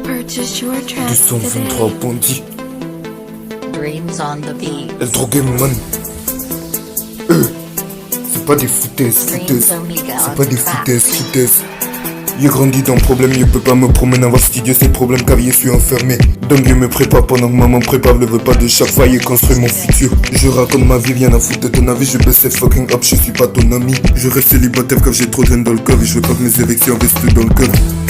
Purchase your tracks 223 today. bandits. Dreams on the beat. Elle droguait man. C'est pas des foutaises. C'est pas des foutaises. J'ai grandi dans le problème, je peux pas me promener, avoir studio, c'est le problème car je suis enfermé. Donc je me prépare pendant que maman prépare le repas de chaque fois et construire mon futur. Je raconte ma vie, rien à foutre de ton avis, je baisse cette fucking up, je suis pas ton ami. Je reste célibataire car j'ai trop de haine dans le cœur et je veux pas que mes élections restent dans le cœur.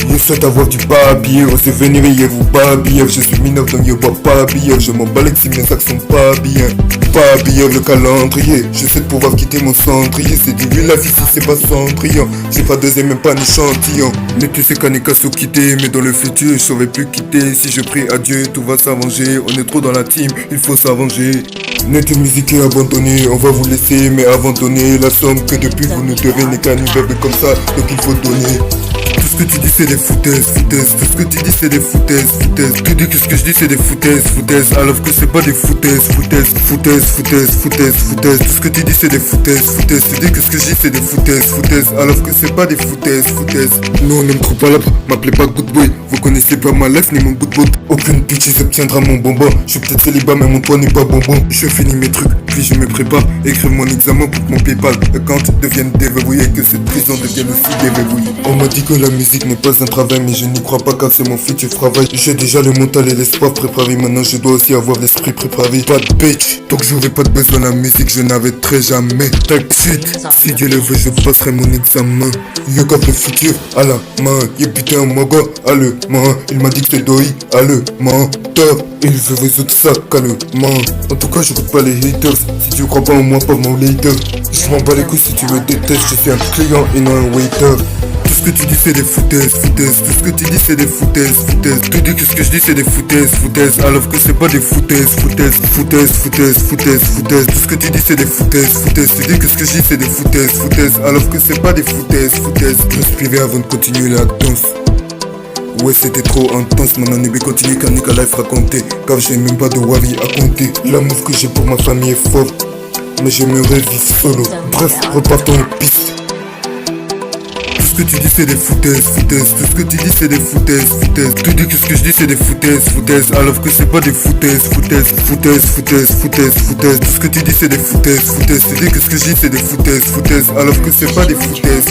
Je souhaite avoir du papier, on s'est venu et vous pas habillé. Je suis mineur donc je bois pas habillé. Je m'en bats si mes sacs sont pas bien. Pas habillé le calendrier. Je sais pouvoir quitter mon cendrier. C'est du vu la vie si c'est pas Cendrillon. J'ai pas dosé même pas un échantillon. Mais tu sais qu'un écasso quitté. Mais dans le futur je saurais plus quitter. Si je prie à Dieu tout va s'arranger. On est trop dans la team, il faut s'arranger. Notre musique est abandonnée, on va vous laisser mais abandonner la somme que depuis vous ne devez n'est qu'un immeuble comme ça, donc il faut donner. Tout ce que tu dis c'est des foutaises. Tout ce que tu dis c'est des foutaises. Tu dis que ce que je dis c'est des foutaises. Alors que c'est pas des foutaises. Tout ce que tu dis c'est des foutaises. Tu dis que ce que je dis c'est des foutaises. Alors que c'est pas des foutaises. Non on n'aime trop pas là-bas, m'appelez pas good boy. Vous connaissez pas ma life ni mon good boat. Aucune bitch obtiendra mon bonbon. Je suis peut-être célibat mais mon toit n'est pas bonbon. Je finis mes trucs, puis je me prépare. Écrire mon examen pour que mon Paypal account devienne déverrouillé. Que cette prison devienne aussi déverrouillée. On m'a dit que la musique n'est pas un travail, mais je n'y crois pas car c'est mon futur travail. J'ai déjà le mental et l'espoir préparé, maintenant je dois aussi avoir l'esprit préparé. Pas de bitch, tant que j'aurais pas de besoin de la musique, je n'arrêterai jamais. Type shit, si Dieu le veut, je passerai mon examen. Yo got le futur à la main, y'a putain mon gars allemand. Il m'a dit que c'est doi allemand. Il veut résoudre ça calmement. En tout cas, je j'écoute pas les haters. Si tu crois pas en moi, pas mon leader. Je m'en bats les couilles si tu me détestes, je suis un client et non un waiter. Tout ce que tu dis c'est des foutaises. Tout ce que tu dis c'est des foutaises. Tu dis que ce que je dis c'est des foutaises. Alors que c'est pas des foutaises. Tout ce que tu dis c'est des foutaises. Tu dis que ce que je dis c'est des foutaises. Alors que c'est pas des foutaises. Respirer avant de continuer la danse. Ouais c'était trop intense, mon année continue qu'un Nika Life raconté. Car j'ai même pas de wari à compter. L'amour que j'ai pour ma famille est fort, mais j'aimerais vivre solo. Bref, repartons aux pistes. Tout ce que tu dis c'est des foutaises. Tout ce que tu dis c'est des foutaises. Tu dis que ce que je dis c'est des foutaises. Alors que c'est pas des foutaises. Tout ce que tu dis c'est des foutaises. Tu dis que ce que je dis c'est des foutaises. Alors que c'est pas des foutaises.